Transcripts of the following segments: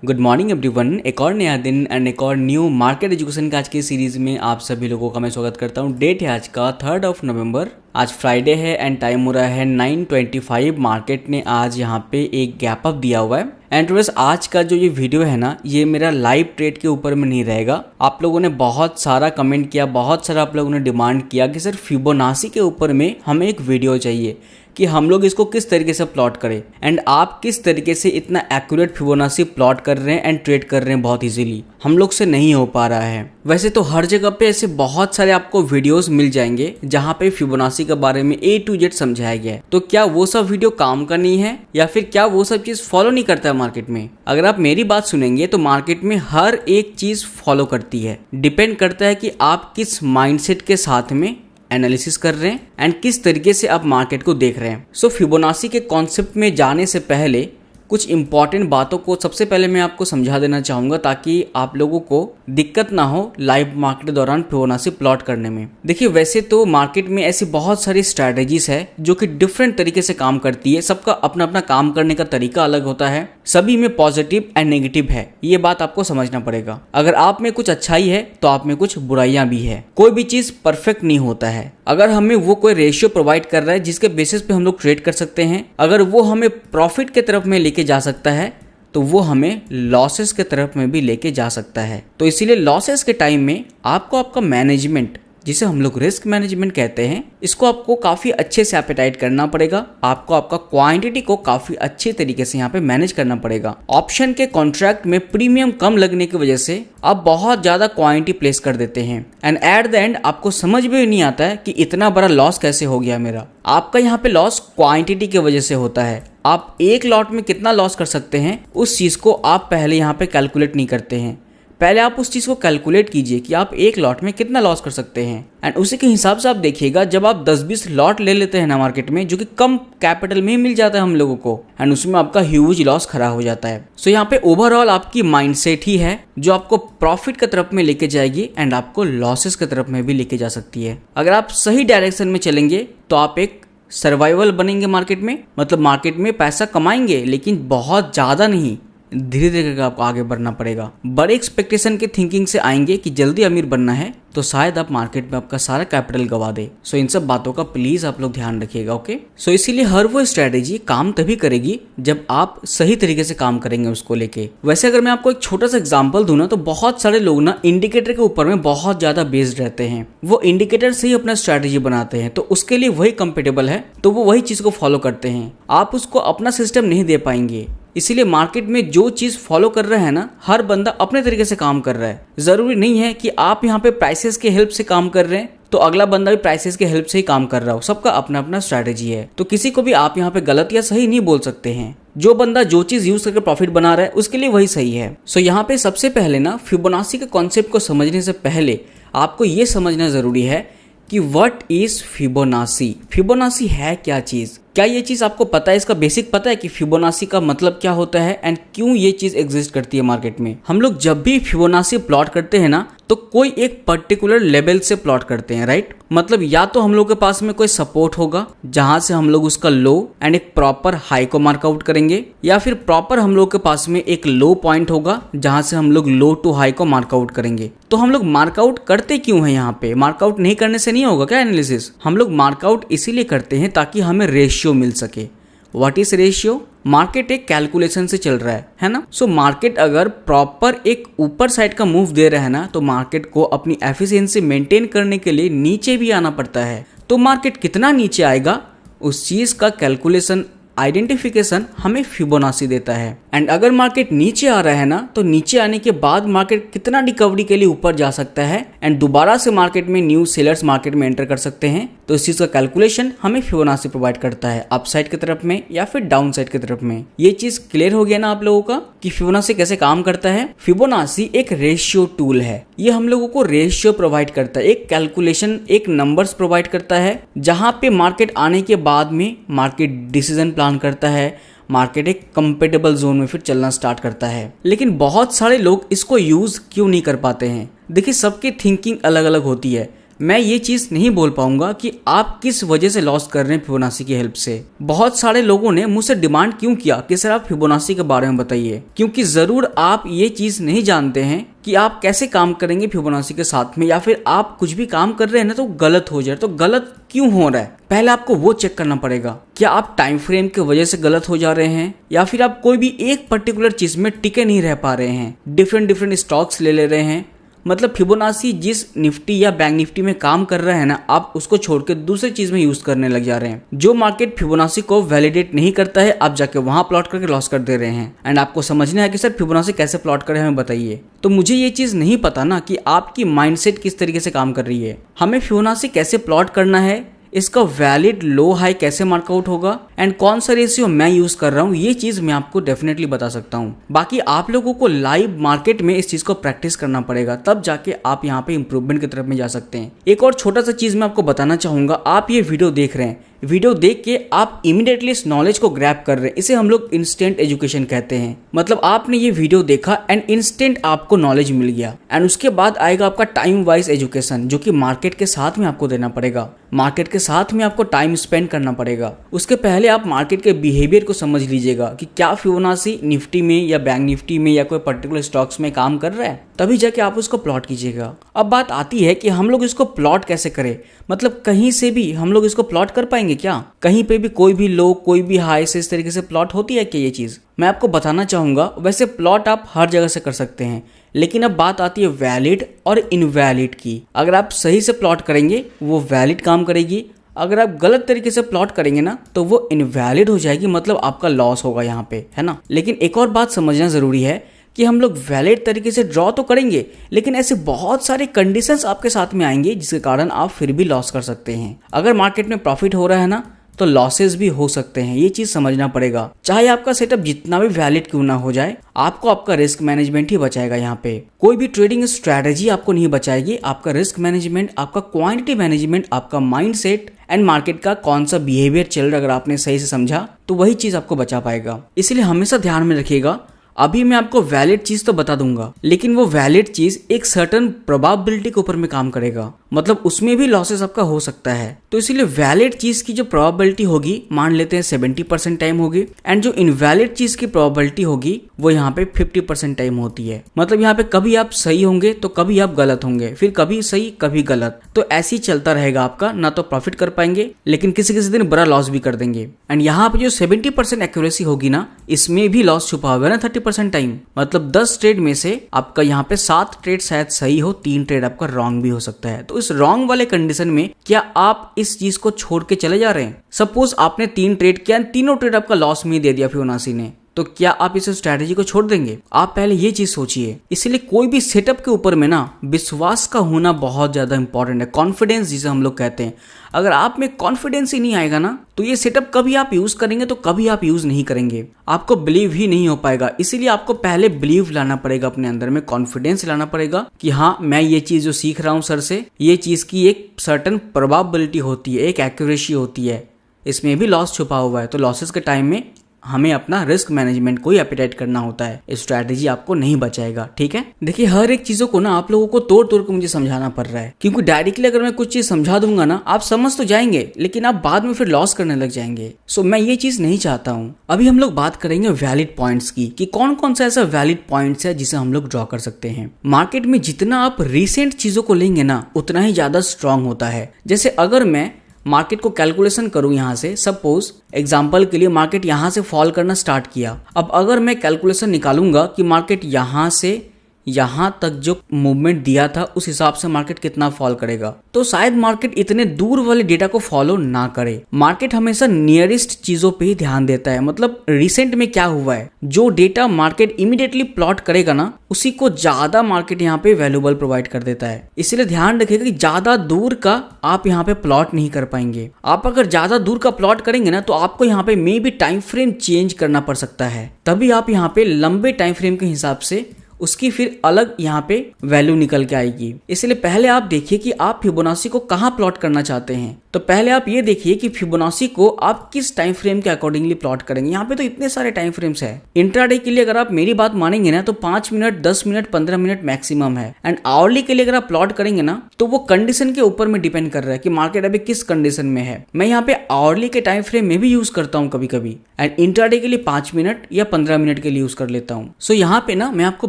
Good morning everyone. एक और नया दिन एंड एक और न्यू मार्केट एजुकेशन का आज की सीरीज में आप सभी लोगों का मैं स्वागत करता हूं। डेट है आज का 3 नवंबर। आज फ्राइडे है एंड टाइम हो रहा है 9:25। मार्केट ने आज यहां पे एक गैप अप दिया हुआ है एंड बस आज का जो ये वीडियो है ना, ये मेरा लाइव ट्रेड के ऊपर में नहीं रहेगा। आप लोगों ने बहुत सारा कमेंट किया, बहुत सारा आप लोगों ने डिमांड किया कि सर फिबोनाची के ऊपर में हमें एक वीडियो चाहिए कि हम लोग इसको किस तरीके से प्लॉट करें एंड आप किस तरीके से इतना एक्यूरेट फिबोनाची प्लॉट कर रहे हैं एंड ट्रेड कर रहे हैं बहुत इजीली। हम लोग से नहीं हो पा रहा है। वैसे तो हर जगह पे ऐसे बहुत सारे आपको वीडियोस मिल जाएंगे जहां पे फिबोनाची के बारे में A to Z समझाया गया है। तो क्या वो सब वीडियो काम का नहीं है या फिर क्या वो सब चीज फॉलो नहीं करता है मार्केट में? अगर आप मेरी बात सुनेंगे तो मार्केट में हर एक चीज फॉलो करती है। डिपेंड करता है कि आप किस माइंडसेट के साथ में एनालिसिस कर रहे हैं एंड किस तरीके से आप मार्केट को देख रहे हैं। सो फिबोनाची के कॉन्सेप्ट में जाने से पहले कुछ इंपॉर्टेंट बातों को सबसे पहले मैं आपको समझा देना चाहूंगा ताकि आप लोगों को दिक्कत ना हो लाइव मार्केट के दौरान फिबोनाची प्लॉट करने में। देखिए, वैसे तो मार्केट में ऐसी बहुत सारी स्ट्रैटेजीज है जो कि डिफरेंट तरीके से काम करती है। सबका अपना अपना काम करने का तरीका अलग होता है। सभी में पॉजिटिव एंड नेगेटिव है, ये बात आपको समझना पड़ेगा। अगर आप में कुछ अच्छाई है तो आप में कुछ बुराइयां भी है। कोई भी चीज परफेक्ट नहीं होता है। अगर हमें वो कोई रेशियो प्रोवाइड कर रहा है जिसके बेसिस पे हम लोग ट्रेड कर सकते हैं, अगर वो हमें प्रॉफिट के तरफ में लेके जा सकता है तो वो हमें लॉसेस के तरफ में भी लेके जा सकता है। तो इसीलिए लॉसेस के टाइम में आपको आपका मैनेजमेंट, जिसे हम लोग रिस्क मैनेजमेंट कहते हैं, इसको आपको काफी अच्छे से एपेटाइट करना पड़ेगा। आपको आपका क्वांटिटी को काफी अच्छे तरीके से यहाँ पे मैनेज करना पड़ेगा। ऑप्शन के कॉन्ट्रैक्ट में प्रीमियम कम लगने की वजह से आप बहुत ज्यादा क्वांटिटी प्लेस कर देते हैं एंड एट द एंड आपको समझ में नहीं आता है कि इतना बड़ा लॉस कैसे हो गया मेरा। आपका यहाँ पे लॉस क्वांटिटी की वजह से होता है। आप एक लॉट में कितना लॉस कर सकते हैं उस चीज को आप पहले यहाँ पे कैलकुलेट नहीं करते हैं। पहले आप उस चीज को कैलकुलेट कीजिए कि आप एक लॉट में कितना लॉस कर सकते हैं एंड उसी के हिसाब से आप देखिएगा। जब आप 10-20 लॉट ले लेते हैं ना मार्केट में, जो कि कम कैपिटल में ही मिल जाता है हम लोगों को, एंड उसमें आपका ह्यूज लॉस खड़ा हो जाता है। सो यहाँ पे ओवरऑल आपकी माइंडसेट ही है जो आपको प्रॉफिट की तरफ में लेके जाएगी एंड आपको लॉसेस की तरफ में भी लेके जा सकती है। अगर आप सही डायरेक्शन में चलेंगे तो आप एक सर्वाइवल बनेंगे मार्केट में, मतलब मार्केट में पैसा कमाएंगे लेकिन बहुत ज्यादा नहीं, धीरे धीरे करके आपको आगे बढ़ना पड़ेगा। बड़े एक्सपेक्टेशन के थिंकिंग से आएंगे कि जल्दी अमीर बनना है तो शायद आप मार्केट में आपका सारा कैपिटल गवा दे। सो इन सब बातों का प्लीज आप लोग ध्यान रखिएगा, ओके। सो इसीलिए हर वो स्ट्रेटेजी काम तभी करेगी जब आप सही तरीके से काम करेंगे उसको लेके। वैसे अगर मैं आपको एक छोटा सा एग्जांपल दूं ना, तो बहुत सारे लोग ना इंडिकेटर के ऊपर में बहुत ज्यादा बेस्ड रहते हैं। वो इंडिकेटर से ही अपना स्ट्रेटेजी बनाते हैं, तो उसके लिए वही कंफर्टेबल है तो वो वही चीज को फॉलो करते हैं। आप उसको अपना सिस्टम नहीं दे पाएंगे। इसीलिए मार्केट में जो चीज फॉलो कर रहा है ना, हर बंदा अपने तरीके से काम कर रहा है। जरूरी नहीं है कि आप यहाँ पे प्राइसेस के हेल्प से काम कर रहे हैं तो अगला बंदा भी प्राइसेस के हेल्प से ही काम कर रहा हो। सबका अपना अपना स्ट्रैटेजी है, तो किसी को भी आप यहाँ पे गलत या सही नहीं बोल सकते हैं। जो बंदा जो चीज यूज करके प्रॉफिट बना रहा है उसके लिए वही सही है। सो यहाँ पे सबसे पहले ना फिबोनाची के कॉन्सेप्ट को समझने से पहले आपको ये समझना जरूरी है कि व्हाट इज फिबोनाची। फिबोनाची है क्या चीज? क्या ये चीज आपको पता है? इसका बेसिक पता है कि फिबोनाची का मतलब क्या होता है एंड क्यों ये चीज एग्जिस्ट करती है मार्केट में? हम लोग जब भी फिबोनाची प्लॉट करते हैं ना, तो कोई एक पर्टिकुलर लेवल से प्लॉट करते हैं, राइट? मतलब या तो हम लोग के पास में कोई सपोर्ट होगा जहां से हम लोग उसका लो एंड एक प्रॉपर हाई को मार्कआउट करेंगे, या फिर प्रॉपर हम लोग के पास में एक लो पॉइंट होगा जहां से हम लोग लो टू हाई को मार्कआउट करेंगे। तो हम लोग मार्कआउट करते क्यों है? यहाँ पे मार्कआउट नहीं करने से नहीं होगा क्या एनालिसिस? हम लोग मार्कआउट इसीलिए करते हैं ताकि हमें रेशियो मिल सके। What is ratio? मार्केट एक कैलकुलेशन से चल रहा है ना। सो मार्केट अगर प्रॉपर एक ऊपर साइड का मूव दे रहा है ना, तो मार्केट को अपनी एफिशिएंसी मेंटेन करने के लिए नीचे भी आना पड़ता है। तो मार्केट कितना नीचे आएगा उस चीज का कैलकुलेशन, आइडेंटिफिकेशन हमें फिबोनाची देता है। एंड अगर मार्केट नीचे आ रहा है ना, तो नीचे आने के बाद मार्केट कितना रिकवरी के लिए ऊपर जा सकता है एंड दोबारा से मार्केट में न्यू सेलर्स मार्केट में एंटर कर सकते हैं। तो इस चीज का कैलकुलेशन हमें फिबोनाची प्रोवाइड करता है, अप साइड की तरफ में या फिर डाउन साइड की तरफ में। ये चीज क्लियर हो गया ना आप लोगों का कि फिबोनाची कैसे काम करता है? फिबोनाची एक रेशियो टूल है। ये हम लोगों को रेशियो प्रोवाइड करता है, एक कैलकुलेशन, एक नंबर्स प्रोवाइड करता है, जहां पे मार्केट आने के बाद में मार्केट डिसीजन प्लान करता है, मार्केट एक कंफर्टेबल जोन में फिर चलना स्टार्ट करता है। लेकिन बहुत सारे लोग इसको यूज क्यों नहीं कर पाते हैं? देखिए, सबकी थिंकिंग अलग अलग होती है। मैं ये चीज नहीं बोल पाऊंगा कि आप किस वजह से लॉस कर रहे हैं फिबोनाची की हेल्प से। बहुत सारे लोगों ने मुझसे डिमांड क्यों किया कि सर आप फिबोनाची के बारे में बताइए, क्योंकि जरूर आप ये चीज नहीं जानते हैं कि आप कैसे काम करेंगे फिबोनाची के साथ में, या फिर आप कुछ भी काम कर रहे हैं ना तो गलत हो जाए, तो गलत क्यों हो रहा है पहले आपको वो चेक करना पड़ेगा। क्या आप टाइम फ्रेम की वजह से गलत हो जा रहे हैं, या फिर आप कोई भी एक पर्टिकुलर चीज में टिके नहीं रह पा रहे हैं, डिफरेंट स्टॉक्स ले रहे हैं। मतलब फिबोनाची जिस निफ्टी या बैंक निफ्टी में काम कर रहा है ना, आप उसको छोड़ के दूसरी चीज में यूज करने लग जा रहे हैं। जो मार्केट फिबोनाची को वैलिडेट नहीं करता है, आप जाके वहां प्लॉट करके लॉस कर दे रहे हैं। एंड आपको समझना है कि सर फिबोनाची कैसे प्लॉट करें, हमें बताइए। तो मुझे ये चीज नहीं पता ना कि आपकी माइंडसेट किस तरीके से काम कर रही है। हमें फिबोनाची कैसे प्लॉट करना है, इसका वैलिड लो हाई कैसे मार्कआउट होगा, एंड कौन सा रेशियो मैं यूज कर रहा हूँ, ये चीज मैं आपको डेफिनेटली बता सकता हूँ। बाकी आप लोगों को लाइव मार्केट में इस चीज को प्रैक्टिस करना पड़ेगा, तब जाके आप यहाँ पे इंप्रूवमेंट की तरफ में जा सकते हैं। एक और छोटा सा चीज मैं आपको बताना चाहूंगा, आप ये वीडियो देख रहे हैं, वीडियो देख के आप इमीडिएटली इस नॉलेज को ग्रैब कर रहे हैं, इसे हम लोग इंस्टेंट एजुकेशन कहते हैं। मतलब आपने ये वीडियो देखा एंड इंस्टेंट आपको नॉलेज मिल गया, एंड उसके बाद आएगा आपका टाइम वाइज एजुकेशन, जो कि मार्केट के साथ में आपको देना पड़ेगा। मार्केट के साथ में आपको टाइम स्पेंड करना पड़ेगा। उसके पहले आप मार्केट के बिहेवियर को समझ लीजिएगा कि क्या फिबोनाची निफ्टी में या बैंक निफ्टी में या कोई पर्टिकुलर स्टॉक्स में काम कर रहा है, तभी जाके आप उसको प्लॉट कीजिएगा। अब बात आती है कि हम लोग इसको प्लॉट कैसे करें, मतलब कहीं से भी हम लोग इसको प्लॉट कर पाएंगे क्या? कहीं पे भी कोई भी लो कोई भी हाई से इस तरीके से प्लॉट होती है क्या? ये चीज मैं आपको बताना चाहूंगा। वैसे प्लॉट आप हर जगह से कर सकते हैं, लेकिन अब बात आती है वैलिड और इनवैलिड की। अगर आप सही से प्लॉट करेंगे वो वैलिड काम करेगी, अगर आप गलत तरीके से प्लॉट करेंगे ना तो वो इनवैलिड हो जाएगी, मतलब आपका लॉस होगा यहाँ पे, है ना। लेकिन एक और बात समझना जरूरी है कि हम लोग वैलिड तरीके से ड्रॉ तो करेंगे, लेकिन ऐसे बहुत सारे कंडीशंस आपके साथ में आएंगे जिसके कारण आप फिर भी लॉस कर सकते हैं। अगर मार्केट में प्रॉफिट हो रहा है ना तो लॉसेस भी हो सकते हैं, ये चीज समझना पड़ेगा। चाहे आपका सेटअप जितना भी वैलिड क्यों ना हो जाए, आपको आपका रिस्क मैनेजमेंट ही बचाएगा। यहाँ पे कोई भी ट्रेडिंग स्ट्रैटेजी आपको नहीं बचाएगी, आपका रिस्क मैनेजमेंट, आपका क्वांटिटी मैनेजमेंट, आपका माइंडसेट एंड मार्केट का कौन सा बिहेवियर चल रहा है, अगर आपने सही से समझा तो वही चीज आपको बचा पाएगा। इसलिए हमेशा ध्यान में रखिएगा। अभी मैं आपको वैलिड चीज तो बता दूंगा, लेकिन वो वैलिड चीज एक सर्टेन प्रोबेबिलिटी के ऊपर में काम करेगा, मतलब उसमें भी लॉसेस आपका हो सकता है। तो इसीलिए वैलिड चीज की जो प्रोबेबिलिटी होगी, मान लेते हैं 70% टाइम होगी, एंड जो इनवैलिड चीज की प्रोबेबिलिटी होगी वो यहाँ पे 50% टाइम होती है। मतलब यहाँ पे कभी आप सही होंगे तो कभी आप गलत होंगे, फिर कभी सही कभी गलत, तो ऐसे ही चलता रहेगा आपका। ना तो प्रॉफिट कर पाएंगे, लेकिन किसी किसी दिन बड़ा लॉस भी कर देंगे। एंड यहाँ पे जो 70% एक्यूरेसी होगी ना, इसमें भी लॉस छुपा हुआ है ना 30% टाइम। मतलब 10 ट्रेड में से आपका यहाँ पे 7 ट्रेड शायद सही हो, 3 ट्रेड आपका रॉन्ग भी हो सकता है। तो इस रॉन्ग वाले कंडीशन में क्या आप इस चीज को छोड़ के चले जा रहे हैं? सपोज आपने 3 ट्रेड किया, तीनों ट्रेड आपका लॉस में दे दिया फिबोनाची ने, तो क्या आप इस स्ट्रैटेजी को छोड़ देंगे? आप पहले ये चीज सोचिए। इसलिए कोई भी सेटअप के ऊपर में ना विश्वास का होना बहुत ज्यादा इंपॉर्टेंट है, कॉन्फिडेंस जिसे हम लोग कहते हैं। अगर आप में कॉन्फिडेंस ही नहीं आएगा ना, तो ये सेटअप कभी आप यूज करेंगे तो कभी आप यूज नहीं करेंगे, आपको बिलीव ही नहीं हो पाएगा। इसीलिए आपको पहले बिलीव लाना पड़ेगा अपने अंदर में, कॉन्फिडेंस लाना पड़ेगा कि हाँ मैं ये चीज जो सीख रहा हूँ सर से, ये चीज की एक सर्टेन प्रोबेबिलिटी होती है, एक एक्यूरेसी होती है, इसमें भी लॉस छुपा हुआ है। तो लॉसेस के टाइम में हमें अपना रिस्क मैनेजमेंट को ही एपिटाइट करना होता है, स्ट्रैटेजी आपको नहीं बचाएगा। ठीक है, देखिए हर एक चीजों को ना आप लोगों को तोड़ तोड़ के मुझे समझाना पड़ रहा है, क्योंकि डायरेक्टली अगर मैं कुछ चीज समझा दूंगा ना, आप समझ तो जाएंगे लेकिन आप बाद में फिर लॉस करने लग जाएंगे। सो मैं ये चीज नहीं चाहता हूँ। अभी हम लोग बात करेंगे वैलिड पॉइंट्स की, कि कौन कौन सा ऐसा वैलिड पॉइंट्स है जिसे हम लोग ड्रॉ कर सकते हैं। मार्केट में जितना आप रिसेंट चीजों को लेंगे ना, उतना ही ज्यादा स्ट्रांग होता है। जैसे अगर मैं मार्केट को कैलकुलेशन करूं यहाँ से, सपोज एग्जांपल के लिए मार्केट यहाँ से फॉल करना स्टार्ट किया। अब अगर मैं कैलकुलेशन निकालूंगा कि मार्केट यहाँ से यहाँ तक जो मूवमेंट दिया था उस हिसाब से मार्केट कितना फॉल करेगा, तो शायद मार्केट इतने दूर वाले डेटा को फॉलो ना करे। मार्केट हमेशा नियरेस्ट चीजों पे ही ध्यान देता है, मतलब रिसेंट में क्या हुआ है, जो डेटा मार्केट इमीडिएटली प्लॉट करेगा ना, उसी को ज्यादा मार्केट यहाँ पे वैल्यूबल प्रोवाइड कर देता है। इसलिए ध्यान रखिएगा कि ज्यादा दूर का आप यहाँ पे प्लॉट नहीं कर पाएंगे। आप अगर ज्यादा दूर का प्लॉट करेंगे ना, तो आपको यहाँ पे may be time frame change करना पड़ सकता है, तभी आप यहाँ पे लंबे टाइम फ्रेम के हिसाब से उसकी फिर अलग यहाँ पे वैल्यू निकल के आएगी। इसलिए पहले आप देखिए कि आप फिबोनाची को कहाँ प्लॉट करना चाहते हैं। तो तो पहले आप ये देखिए कि फिबोनाची को आप किस टाइम फ्रेम के अकॉर्डिंगली प्लॉट करेंगे। यहाँ पे तो इतने सारे टाइम फ्रेम्स है। इंट्राडे के लिए अगर आप मेरी बात मानेंगे ना तो 5 मिनट, 10 मिनट, 15 मिनट मैक्सिमम है। एंड आवरली के लिए अगर आप प्लॉट करेंगे ना तो वो कंडीशन के ऊपर में डिपेंड कर रहा है कि मार्केट अभी किस कंडीशन में है। मैं यहाँ पे आवरली के टाइम फ्रेम में भी यूज करता हूँ कभी कभी, एंड इंट्राडे के लिए 5 मिनट या 15 मिनट के लिए यूज कर लेता हूँ। सो यहाँ पे ना मैं आपको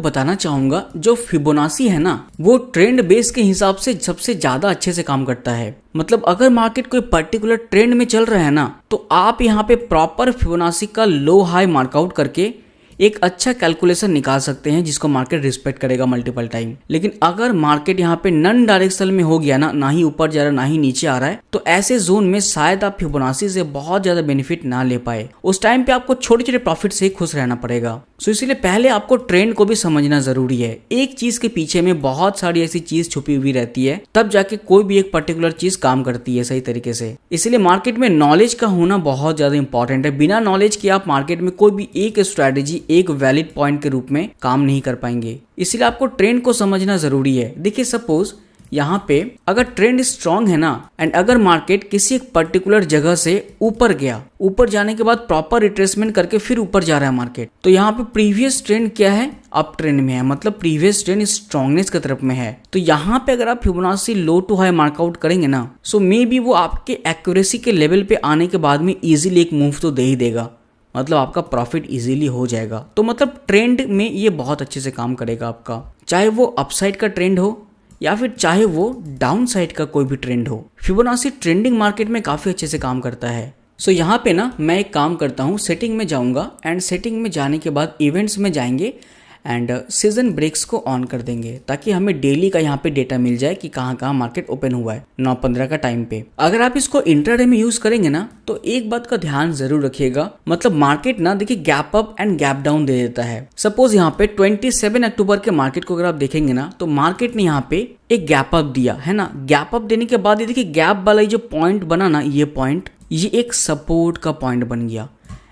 बताना चाहूंगा जो फिबोनाची है ना वो ट्रेंड बेस के हिसाब से सबसे ज्यादा अच्छे से काम करता है। मतलब अगर मार्केट कोई पर्टिकुलर ट्रेंड में चल रहा है ना तो आप यहाँ पे प्रॉपर फिबोनाची का लो हाई मार्कआउट करके एक अच्छा कैलकुलेशन निकाल सकते हैं जिसको मार्केट रिस्पेक्ट करेगा मल्टीपल टाइम। लेकिन अगर मार्केट यहाँ पे नन डायरेक्शनल में हो गया ना ही ऊपर जा रहा ना ही नीचे आ रहा है, तो ऐसे जोन में शायद आप फिबोनाची से बहुत ज्यादा बेनिफिट ना ले पाए। उस टाइम पे आपको छोटे छोटे प्रॉफिट से ही खुश रहना पड़ेगा। सो इसीलिए पहले आपको ट्रेंड को भी समझना जरूरी है। एक चीज के पीछे में बहुत सारी ऐसी चीज छुपी हुई रहती है, तब जाके कोई भी एक पर्टिकुलर चीज काम करती है सही तरीके से। इसलिए मार्केट में नॉलेज का होना बहुत ज्यादा इंपॉर्टेंट है। बिना नॉलेज के आप मार्केट में कोई भी एक स्ट्रैटेजी एक वैलिड पॉइंट के रूप में काम नहीं कर पाएंगे। इसलिए आपको ट्रेंड को समझना जरूरी है। देखिए सपोज यहाँ पे अगर ट्रेंड स्ट्रांग है ना एंड अगर मार्केट किसी एक पर्टिकुलर जगह से ऊपर गया, ऊपर जाने के बाद प्रॉपर रिट्रेसमेंट करके फिर ऊपर जा रहा है मार्केट, तो यहाँ पे प्रीवियस ट्रेंड क्या है, अप ट्रेंड में है। मतलब प्रीवियस ट्रेंड स्ट्रांगनेस की तरफ में है। तो यहाँ पे अगर आप Fibonacci low to high mark out करेंगे ना सो मे बी वो आपके एक्यूरेसी के लेवल पे आने के बाद में इजीली एक मूव तो दे ही देगा। मतलब आपका प्रॉफिट इजीली हो जाएगा। तो मतलब ट्रेंड में ये बहुत अच्छे से काम करेगा आपका, चाहे वो अपसाइड का ट्रेंड हो या फिर चाहे वो डाउन साइड का कोई भी ट्रेंड हो। फिबोनाची ट्रेंडिंग मार्केट में काफी अच्छे से काम करता है। सो यहाँ पे ना मैं एक काम करता हूँ, सेटिंग में जाऊंगा एंड सेटिंग में जाने के बाद इवेंट्स में जाएंगे एंड सीजन ब्रेक्स को ऑन कर देंगे ताकि हमें डेली का यहाँ पे डेटा मिल जाए कि कहाँ कहाँ मार्केट ओपन हुआ है 9:15 का टाइम पे। अगर आप इसको इंट्राडे में यूज करेंगे ना तो एक बात का ध्यान जरूर रखिएगा। मतलब मार्केट ना देखिए gap up and gap down दे देता है। सपोज यहाँ पे 27 अक्टूबर के मार्केट को अगर आप देखेंगे ना तो मार्केट ने यहाँ पे एक गैप अप दिया है ना। गैप अप देने के बाद ये देखिए गैप वाला जो पॉइंट बना ना, ये पॉइंट ये एक सपोर्ट का पॉइंट बन गया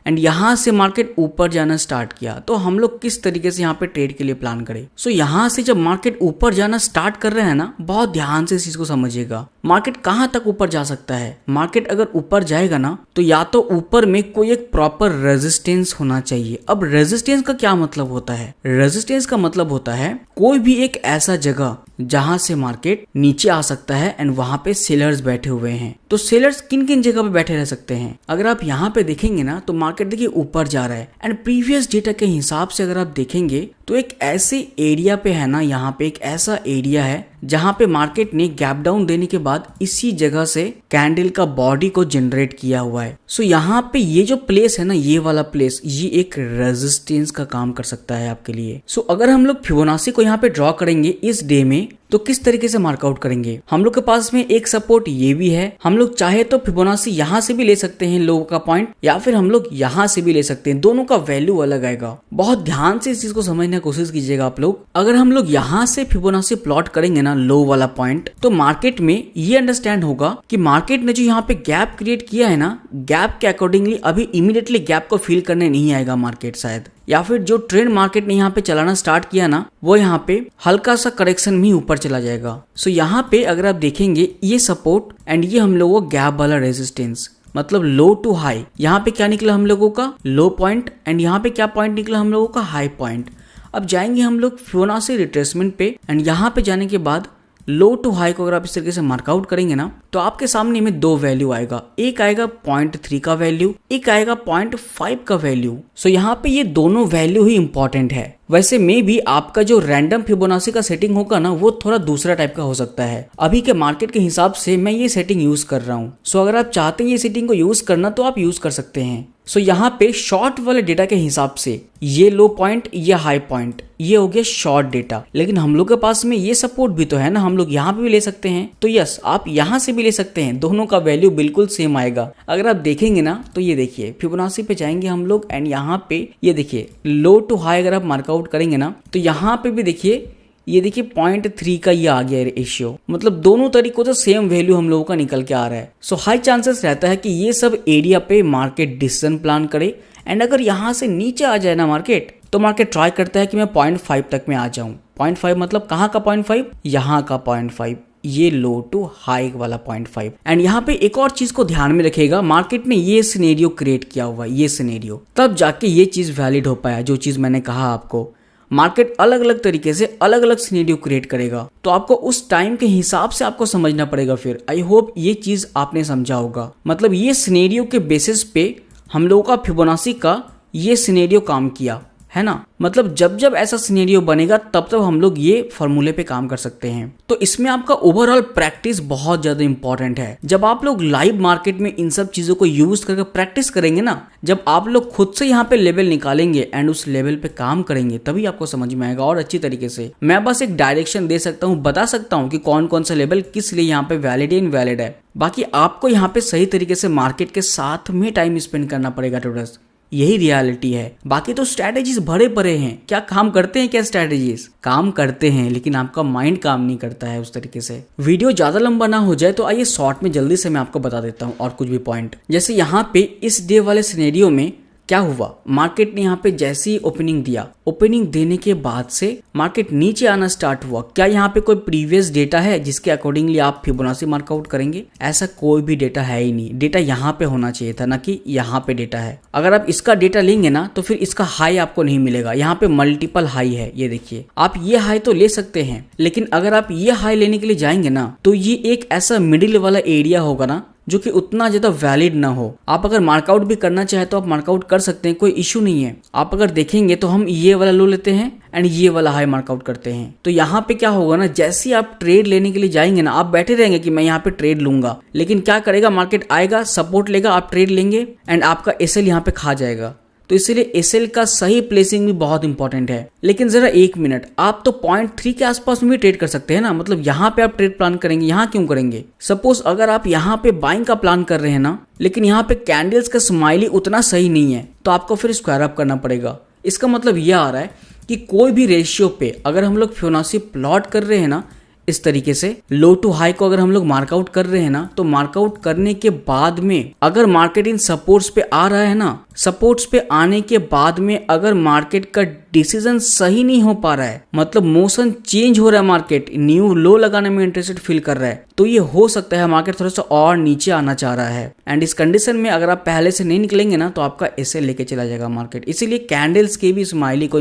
एंड यहाँ से मार्केट ऊपर जाना स्टार्ट किया। तो हम लोग किस तरीके से यहाँ पे ट्रेड के लिए प्लान करें। सो यहाँ से जब मार्केट ऊपर जाना स्टार्ट कर रहे हैं ना, बहुत ध्यान से इस चीज को समझिएगा। मार्केट कहाँ तक ऊपर जा सकता है। मार्केट अगर ऊपर जाएगा ना तो या तो ऊपर में कोई एक प्रॉपर रेजिस्टेंस होना चाहिए। अब रेजिस्टेंस का क्या मतलब होता है, रेजिस्टेंस का मतलब होता है कोई भी एक ऐसा जगह जहां से मार्केट नीचे आ सकता है एंड वहां पे सेलर्स बैठे हुए हैं। तो सेलर्स किन किन जगह पे बैठे रह सकते हैं। अगर आप यहाँ पे देखेंगे ना तो मार्केट देखिए ऊपर जा रहा है एंड प्रीवियस डेटा के हिसाब से अगर आप देखेंगे तो एक ऐसे एरिया पे है ना, यहाँ पे एक ऐसा एरिया है जहां पे मार्केट ने गैप डाउन देने के बाद इसी जगह से कैंडल का बॉडी को जनरेट किया हुआ है। सो यहाँ पे ये जो प्लेस है ना, ये वाला प्लेस, ये एक रेजिस्टेंस का काम कर सकता है आपके लिए। सो अगर हम लोग फिबोनाची को यहाँ पे ड्रॉ करेंगे इस डे में तो किस तरीके से मार्कआउट करेंगे। हम लोग के पास में एक सपोर्ट ये भी है। हम लोग चाहे तो फिबोनाची यहाँ से भी ले सकते हैं लो का पॉइंट, या फिर हम लोग यहाँ से भी ले सकते हैं। दोनों का वैल्यू अलग आएगा। बहुत ध्यान से इस चीज को समझने की कोशिश कीजिएगा आप लोग। अगर हम लोग यहाँ से फिबोनाची प्लॉट करेंगे ना लो वाला पॉइंट, तो मार्केट में ये अंडरस्टैंड होगा कि मार्केट ने जो यहाँ पे गैप क्रिएट किया है ना, गैप के अकॉर्डिंगली अभी इमीडिएटली गैप को फील करने नहीं आएगा मार्केट शायद, या फिर जो ट्रेंड मार्केट ने यहाँ पे चलाना स्टार्ट किया ना वो यहाँ पे हल्का सा करेक्शन में ऊपर चला जाएगा। सो यहाँ पे अगर आप देखेंगे ये सपोर्ट एंड ये हम लोगों को गैप वाला रेजिस्टेंस, मतलब लो टू हाई, यहाँ पे क्या निकला हम लोगों का लो पॉइंट एंड यहाँ पे क्या पॉइंट निकला हम लोगों का हाई पॉइंट। अब जाएंगे हम लोग फिबोनाची रिट्रेसमेंट पे एंड यहाँ पे जाने के बाद लो टू हाई को अगर आप इस तरीके से मार्कआउट करेंगे ना तो आपके सामने में दो वैल्यू आएगा। एक आएगा 0.3 का वैल्यू, एक आएगा 0.5 का वैल्यू। सो यहाँ पे ये दोनों वैल्यू ही इंपॉर्टेंट है। वैसे मे भी आपका जो रैंडम फिबोनाची का सेटिंग होगा ना वो थोड़ा दूसरा टाइप का हो सकता है। अभी के मार्केट के हिसाब से मैं ये सेटिंग यूज कर रहा हूँ। सो अगर आप चाहते हैं ये सेटिंग को यूज करना तो आप यूज कर सकते हैं। सो यहाँ पे शॉर्ट वाले डेटा के हिसाब से ये लो पॉइंट, ये हाई पॉइंट, ये हो गया शॉर्ट डेटा। लेकिन हम लोग के पास में ये सपोर्ट भी तो है ना, हम लोग यहाँ पे भी ले सकते हैं। तो यस, आप यहाँ से भी ले सकते हैं। दोनों का वैल्यू बिल्कुल सेम आएगा। अगर आप देखेंगे ना तो ये देखिए फिबोनाची पे जाएंगे हम लोग एंड यहाँ पे ये देखिए लो टू हाई अगर आप मार्कआउट करेंगे ना तो यहाँ पे भी देखिए ये देखिए 0.3 का ये आ गया रेशियो। मतलब दोनों तरीकों से सेम वैल्यू हम लोगों का निकल के आ रहा है। सो हाई चांसेस रहता है कि ये सब एरिया पे मार्केट डिसीजन प्लान करे एंड अगर यहाँ से नीचे आ जाए ना मार्केट तो मार्केट ट्राई करता है कि मैं 0.5 तक में आ जाऊं। 0.5 मतलब कहाँ का 0.5, यहाँ का 0.5, ये लो टू हाई वाला 0.5। एंड यहाँ पे एक और चीज को ध्यान में रखिएगा, मार्केट ने ये सिनेरियो क्रिएट किया हुआ है, ये सिनेरियो, तब जाके ये चीज वैलिड हो पाया। जो चीज मैंने कहा आपको, मार्केट अलग अलग तरीके से अलग अलग सिनेरियो क्रिएट करेगा, तो आपको उस टाइम के हिसाब से आपको समझना पड़ेगा। फिर आई होप ये चीज आपने समझा होगा। मतलब ये सिनेरियो के बेसिस पे हम लोगों का फिबोनाची का ये सिनेरियो काम किया है ना। मतलब जब जब ऐसा सिनेरियो बनेगा तब तब हम लोग ये फॉर्मूले पे काम कर सकते हैं। तो इसमें आपका ओवरऑल प्रैक्टिस बहुत ज्यादा इंपॉर्टेंट है। जब आप लोग लाइव मार्केट में इन सब चीजों को यूज करके प्रैक्टिस करेंगे ना, जब आप लोग खुद से यहाँ पे लेवल निकालेंगे एंड उस लेवल पे काम करेंगे, तभी आपको समझ में आएगा और अच्छी तरीके से। मैं बस एक डायरेक्शन दे सकता हूँ, बता सकता हूँ कि कौन कौन सा लेवल किस लिए यहाँ पे वैलिड है, इनवैलिड है। बाकी आपको यहाँ पे सही तरीके से मार्केट के साथ में टाइम स्पेंड करना पड़ेगा ट्रेडर्स, यही रियलिटी है। बाकी तो स्ट्रैटेजीज भरे पड़े हैं, क्या काम करते हैं, क्या स्ट्रैटेजीज काम करते हैं, लेकिन आपका माइंड काम नहीं करता है उस तरीके से। वीडियो ज्यादा लंबा ना हो जाए तो आइए शॉर्ट में जल्दी से मैं आपको बता देता हूँ और कुछ भी पॉइंट। जैसे यहाँ पे इस डे वाले सिनेरियो में क्या हुआ, मार्केट ने यहाँ पे जैसे ही ओपनिंग दिया, ओपनिंग देने के बाद से मार्केट नीचे आना स्टार्ट हुआ। क्या यहाँ पे कोई प्रीवियस डेटा है जिसके अकॉर्डिंगली आप फिबोनाची मार्कआउट करेंगे? ऐसा कोई भी डेटा है ही नहीं। डेटा यहाँ पे होना चाहिए था, ना कि यहाँ पे डेटा है। अगर आप इसका डेटा लेंगे ना तो फिर इसका हाई आपको नहीं मिलेगा। यहाँ पे मल्टीपल हाई है, ये देखिए। आप ये हाई तो ले सकते हैं, लेकिन अगर आप ये हाई लेने के लिए जाएंगे ना तो ये एक ऐसा मिडिल वाला एरिया होगा ना जो कि उतना ज्यादा वैलिड ना हो। आप अगर मार्कआउट भी करना चाहे तो आप मार्कआउट कर सकते हैं, कोई इश्यू नहीं है। आप अगर देखेंगे तो हम ये वाला लो लेते हैं एंड ये वाला हाई मार्कआउट करते हैं। तो यहाँ पे क्या होगा ना, जैसे ही आप ट्रेड लेने के लिए जाएंगे ना, आप बैठे रहेंगे कि मैं यहाँ पे ट्रेड लूंगा, लेकिन क्या करेगा, मार्केट आएगा, सपोर्ट लेगा, आप ट्रेड लेंगे एंड आपका एसएल यहाँ पे खा जाएगा। तो इसलिए एसएल का सही प्लेसिंग भी बहुत इंपॉर्टेंट है। लेकिन जरा एक मिनट, आप तो 0.3 के आसपास में भी ट्रेड कर सकते हैं ना। मतलब यहाँ पे आप ट्रेड प्लान करेंगे, यहाँ क्यों करेंगे? सपोज अगर आप यहाँ पे बाइंग का प्लान कर रहे हैं ना, लेकिन यहाँ पे कैंडल्स का स्माइली उतना सही नहीं है, तो आपको फिर स्क्वायर अप करना पड़ेगा। इसका मतलब यह आ रहा है कि कोई भी रेशियो पे अगर हम लोग फिबोनाची प्लॉट कर रहे हैं ना, इस तरीके से लो टू हाई को अगर हम लोग मार्कआउट कर रहे हैं ना, तो मार्कआउट करने के बाद में अगर मार्केट इन सपोर्ट्स पे आ रहा है ना, सपोर्ट्स पे आने के बाद में अगर मार्केट का डिसीजन सही नहीं हो पा रहा है, मतलब मोशन चेंज हो रहा है, मार्केट न्यू लो लगाने में इंटरेस्टेड फील कर रहा है, तो ये हो सकता है मार्केट थोड़ा सा और नीचे आना चाह रहा है। एंड इस कंडीशन में अगर आप पहले से नहीं निकलेंगे ना तो आपका एसएल लेके चला जाएगा मार्केट। इसीलिए कैंडल्स के भी स्माइली को